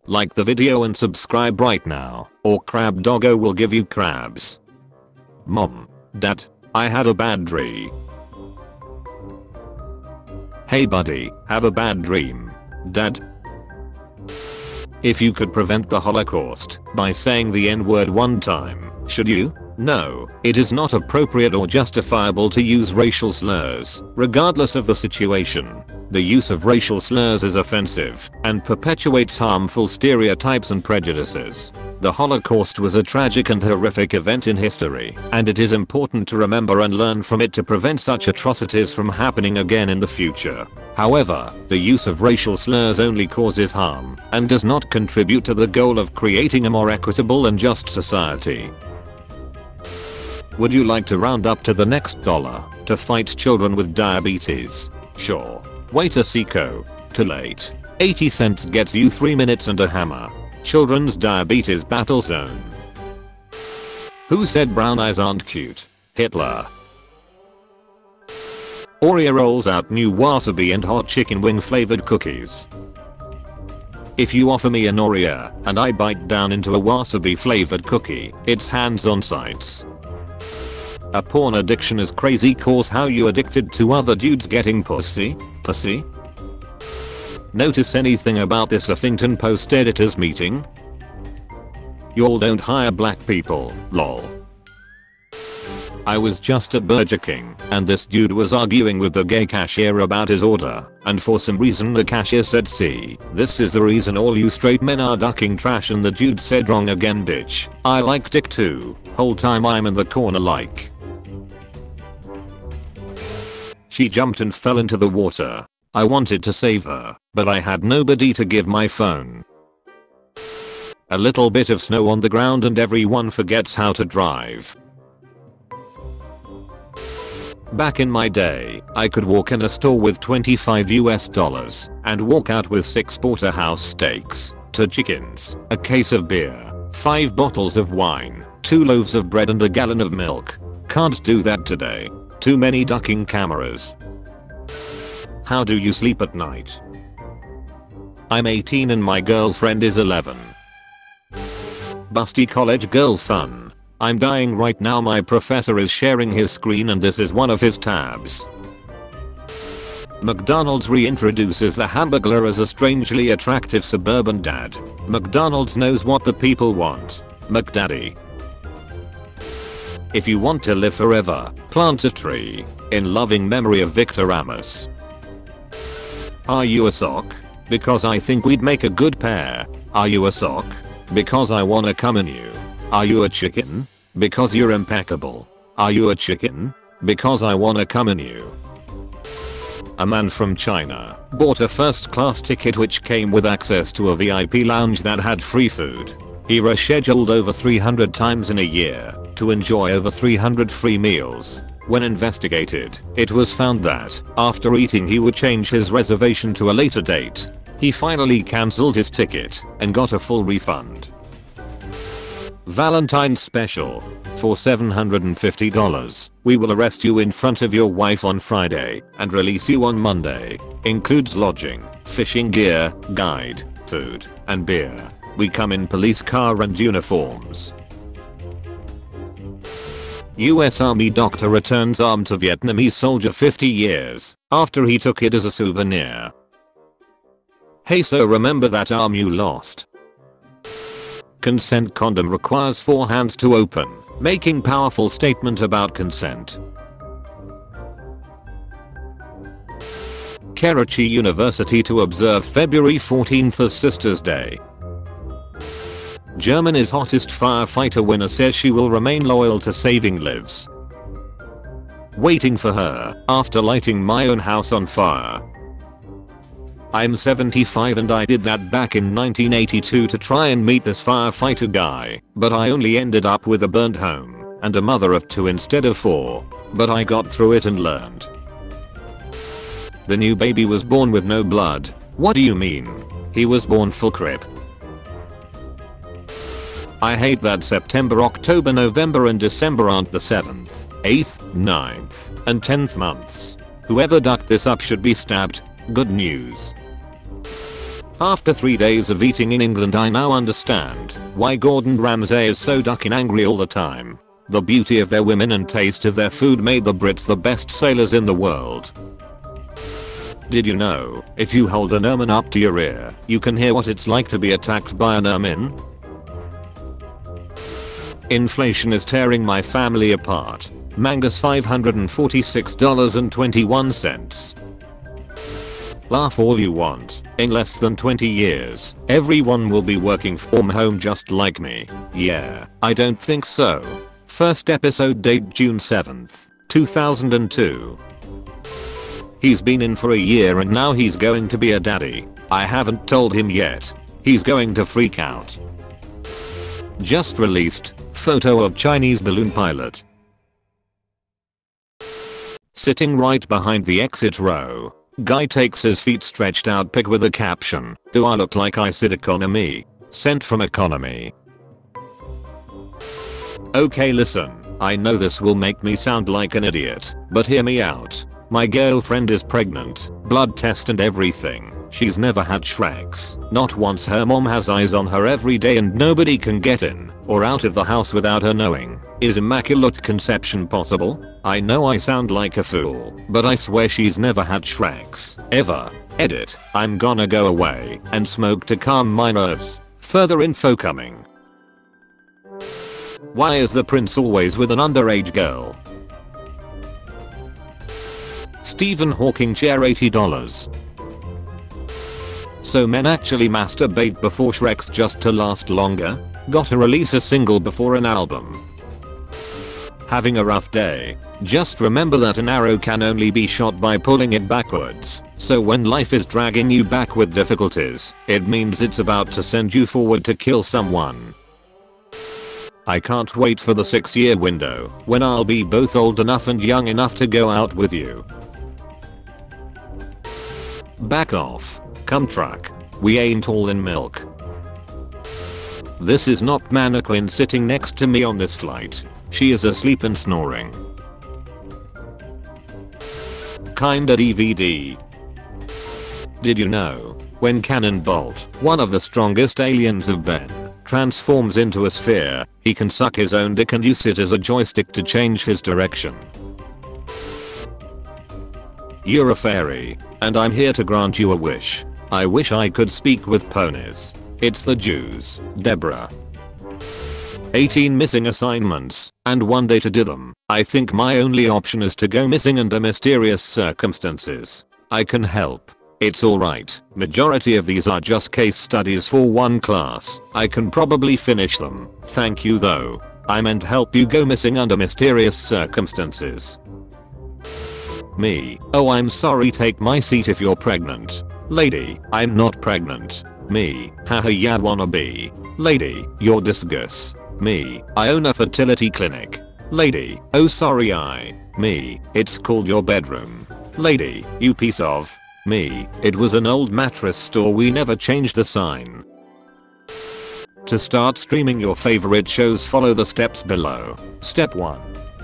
Like the video and subscribe right now, or Crab Doggo will give you crabs. Mom. Dad. I had a bad dream. Hey buddy, have a bad dream. Dad. If you could prevent the Holocaust by saying the N-word one time, should you? No, it is not appropriate or justifiable to use racial slurs, regardless of the situation. The use of racial slurs is offensive and perpetuates harmful stereotypes and prejudices. The Holocaust was a tragic and horrific event in history, and it is important to remember and learn from it to prevent such atrocities from happening again in the future. However, the use of racial slurs only causes harm and does not contribute to the goal of creating a more equitable and just society. Would you like to round up to the next dollar to fight children with diabetes? Sure. Wait a seco. Too late. 80 cents gets you 3 minutes and a hammer. Children's diabetes battle zone. Who said brown eyes aren't cute? Hitler. Oreo rolls out new wasabi and hot chicken wing flavored cookies. If you offer me an Oreo and I bite down into a wasabi flavored cookie, it's hands on sights. A porn addiction is crazy cause how you addicted to other dudes getting pussy? Pussy? Notice anything about this Huffington Post editors meeting? Y'all don't hire black people, lol. I was just at Burger King and this dude was arguing with the gay cashier about his order, and for some reason the cashier said, "See, this is the reason all you straight men are ducking trash," and the dude said, "Wrong again bitch. I like dick too." Whole time I'm in the corner like. She jumped and fell into the water. I wanted to save her, but I had nobody to give my phone. A little bit of snow on the ground and everyone forgets how to drive. Back in my day, I could walk in a store with $25 and walk out with 6 porterhouse steaks, 2 chickens, a case of beer, 5 bottles of wine, 2 loaves of bread and a gallon of milk. Can't do that today. Too many ducking cameras. How do you sleep at night? I'm 18 and my girlfriend is 11. Busty college girl fun. I'm dying right now, my professor is sharing his screen and this is one of his tabs. McDonald's reintroduces the hamburger as a strangely attractive suburban dad. McDonald's knows what the people want. McDaddy. If you want to live forever, plant a tree in loving memory of Victor Amos. Are you a sock? Because I think we'd make a good pair. Are you a sock? Because I wanna come in you. Are you a chicken? Because you're impeccable. Are you a chicken? Because I wanna come in you. A man from China bought a first-class ticket which came with access to a VIP lounge that had free food. He rescheduled over 300 times in a year to enjoy over 300 free meals. When investigated, it was found that after eating he would change his reservation to a later date. He finally cancelled his ticket and got a full refund. Valentine's special. For $750, we will arrest you in front of your wife on Friday and release you on Monday. Includes lodging, fishing gear, guide, food, and beer. We come in police car and uniforms. US Army doctor returns arm to Vietnamese soldier 50 years after he took it as a souvenir. Hey, so remember that arm you lost? Consent condom requires 4 hands to open, making powerful statement about consent. Karachi University to observe February 14th as Sisters' Day. Germany's hottest firefighter winner says she will remain loyal to saving lives. Waiting for her after lighting my own house on fire. I'm 75 and I did that back in 1982 to try and meet this firefighter guy, but I only ended up with a burned home and a mother of 2 instead of 4. But I got through it and learned. The new baby was born with no blood. What do you mean? He was born full crip. I hate that September, October, November and December aren't the 7th, 8th, 9th, and 10th months. Whoever ducked this up should be stabbed. Good news. After 3 days of eating in England, I now understand why Gordon Ramsay is so ducking angry all the time. The beauty of their women and taste of their food made the Brits the best sailors in the world. Did you know, if you hold an ermine up to your ear, you can hear what it's like to be attacked by an ermine? Inflation is tearing my family apart. Mangus $546.21. Laugh all you want. In less than 20 years, everyone will be working from home just like me. Yeah, I don't think so. First episode date June 7th, 2002. He's been in for a year and now he's going to be a daddy. I haven't told him yet. He's going to freak out. Just released. Photo of Chinese balloon pilot. Sitting right behind the exit row. Guy takes his feet stretched out pic with a caption, "Do I look like I said economy?" Sent from economy. Okay, listen, I know this will make me sound like an idiot, but hear me out. My girlfriend is pregnant, blood test and everything. She's never had Shreks. Not once. Her mom has eyes on her every day and nobody can get in or out of the house without her knowing. Is immaculate conception possible? I know I sound like a fool, but I swear she's never had Shreks. Ever. Edit. I'm gonna go away and smoke to calm my nerves. Further info coming. Why is the prince always with an underage girl? Stephen Hawking chair $80. So men actually masturbate before Shreks just to last longer? Gotta release a single before an album. Having a rough day? Just remember that an arrow can only be shot by pulling it backwards. So when life is dragging you back with difficulties, it means it's about to send you forward to kill someone. I can't wait for the 6-year window when I'll be both old enough and young enough to go out with you. Back off. Cum truck. We ain't all in milk. This is not mannequin sitting next to me on this flight. She is asleep and snoring. Kinda DVD. Did you know, when Cannon Bolt, one of the strongest aliens of Ben, transforms into a sphere, he can suck his own dick and use it as a joystick to change his direction? You're a fairy, and I'm here to grant you a wish. I wish I could speak with ponies. It's the Jews, Deborah. 18 missing assignments, and 1 day to do them. I think my only option is to go missing under mysterious circumstances. I can help. It's alright. Majority of these are just case studies for one class. I can probably finish them. Thank you though. I meant help you go missing under mysterious circumstances. Me. Oh, I'm sorry, take my seat if you're pregnant. Lady, I'm not pregnant. Me. Haha, yeah, wanna be. Lady, you're disgus. Me. I own a fertility clinic. Lady, oh sorry Me. It's called your bedroom. Lady, you piece of. Me. It was an old mattress store, we never changed the sign. To start streaming your favorite shows, follow the steps below. Step 1.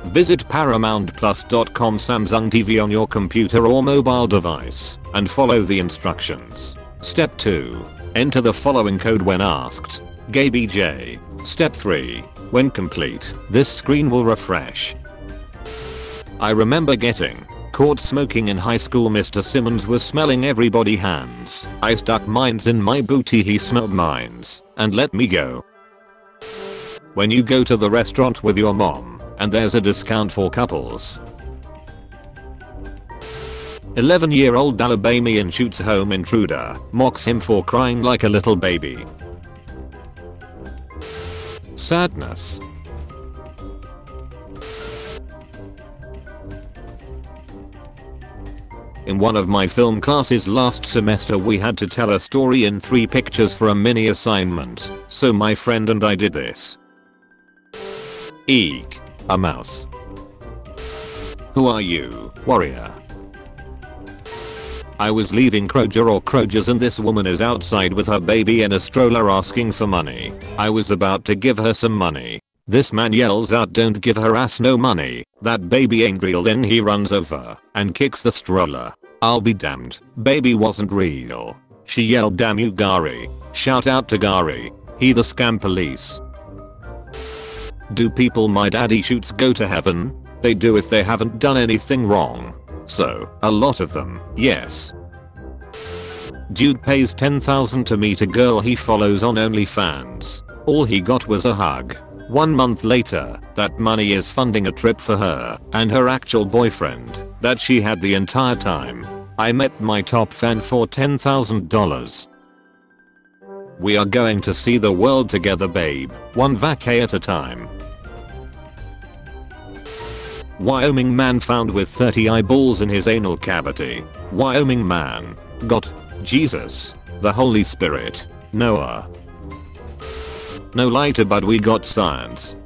Visit ParamountPlus.com Samsung TV on your computer or mobile device and follow the instructions. Step 2. Enter the following code when asked. GayBJ. Step 3. When complete, this screen will refresh. I remember getting caught smoking in high school. Mr. Simmons was smelling everybody's hands. I stuck mines in my booty, he smelled mines and let me go. When you go to the restaurant with your mom and there's a discount for couples. 11-year-old Alabamian shoots home intruder, mocks him for crying like a little baby. Sadness. In one of my film classes last semester, we had to tell a story in 3 pictures for a mini assignment, so my friend and I did this. Eek. A mouse. Who are you, warrior? I was leaving Kroger's and this woman is outside with her baby in a stroller asking for money. I was about to give her some money. This man yells out, "Don't give her ass no money." That baby ain't real. Then he runs over and kicks the stroller. I'll be damned. Baby wasn't real. She yelled, "Damn you, Gary." Shout out to Gary. He the scam police. Do people my daddy shoots go to heaven? They do if they haven't done anything wrong. So, a lot of them, yes. Dude pays $10,000 to meet a girl he follows on OnlyFans. All he got was a hug. 1 month later, that money is funding a trip for her and her actual boyfriend that she had the entire time. I met my top fan for $10,000. We are going to see the world together, babe. One vacay at a time. Wyoming man found with 30 eyeballs in his anal cavity. Wyoming man got Jesus, the Holy Spirit, Noah. No lighter, but we got science.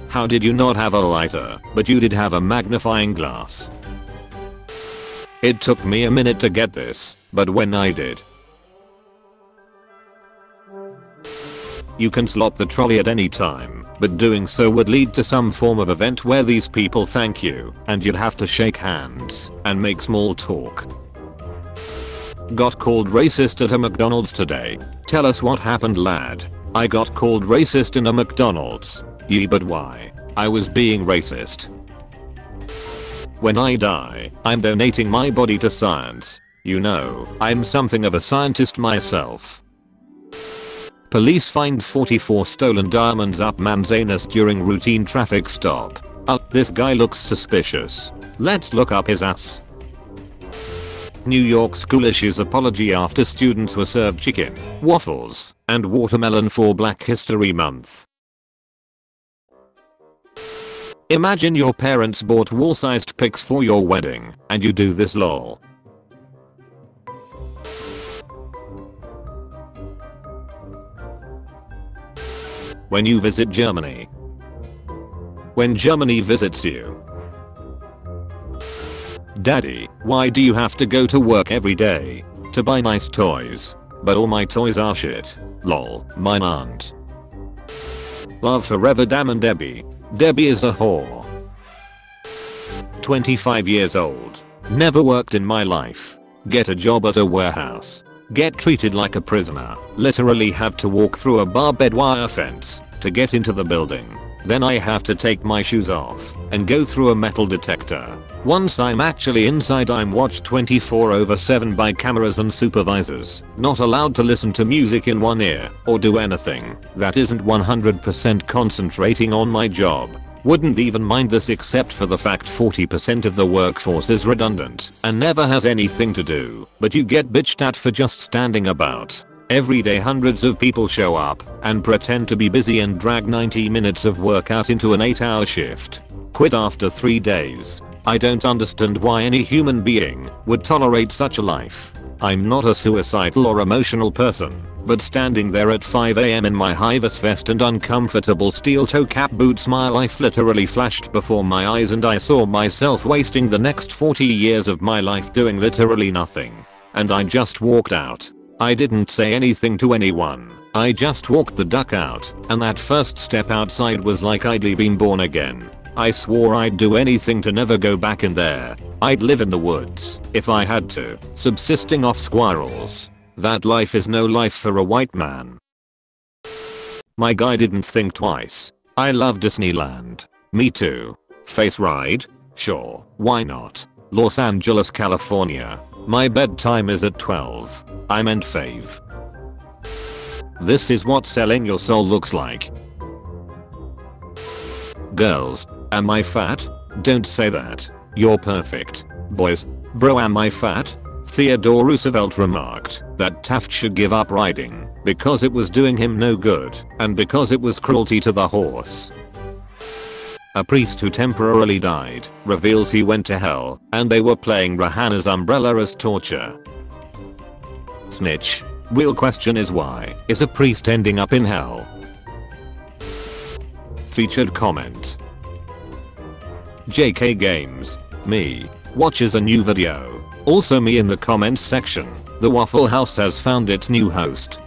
How did you not have a lighter, but you did have a magnifying glass? It took me a minute to get this, but when I did. You can slot the trolley at any time, but doing so would lead to some form of event where these people thank you, and you'd have to shake hands and make small talk. Got called racist at a McDonald's today. Tell us what happened, lad. I got called racist in a McDonald's. Yee, but why? I was being racist. When I die, I'm donating my body to science. You know, I'm something of a scientist myself. Police find 44 stolen diamonds up man's anus during routine traffic stop. This guy looks suspicious. Let's look up his ass. New York school issues apology after students were served chicken, waffles, and watermelon for Black History Month. Imagine your parents bought wall-sized pics for your wedding, and you do this, lol. When you visit Germany. When Germany visits you. Daddy, why do you have to go to work every day? To buy nice toys. But all my toys are shit. Lol, mine aren't. Love forever, Dam and Debbie. Debbie is a whore. 25 years old. Never worked in my life. Get a job at a warehouse. Get treated like a prisoner. Literally have to walk through a barbed wire fence to get into the building. Then I have to take my shoes off and go through a metal detector. Once I'm actually inside, I'm watched 24/7 by cameras and supervisors. Not allowed to listen to music in one ear or do anything that isn't 100% concentrating on my job. Wouldn't even mind this except for the fact 40% of the workforce is redundant and never has anything to do, but you get bitched at for just standing about. Every day hundreds of people show up and pretend to be busy and drag 90 minutes of work out into an 8-hour shift. Quit after 3 days. I don't understand why any human being would tolerate such a life. I'm not a suicidal or emotional person, but standing there at 5 AM in my high-vis vest and uncomfortable steel-toe cap boots, my life literally flashed before my eyes and I saw myself wasting the next 40 years of my life doing literally nothing. And I just walked out. I didn't say anything to anyone. I just walked the duck out, and that first step outside was like I'd been born again. I swore I'd do anything to never go back in there. I'd live in the woods if I had to, subsisting off squirrels. That life is no life for a white man. My guy didn't think twice. I love Disneyland. Me too. Face ride? Sure, why not? Los Angeles, California. My bedtime is at 12. I meant fave. This is what selling your soul looks like. Girls, am I fat? Don't say that. You're perfect. Boys, bro, am I fat? Theodore Roosevelt remarked that Taft should give up riding because it was doing him no good and because it was cruelty to the horse. A priest who temporarily died reveals he went to hell and they were playing Rihanna's Umbrella as torture. Snitch. Real question is, why is a priest ending up in hell? Featured comment. JK Games. Me. Watches a new video. Also me in the comments section. The Waffle House has found its new host.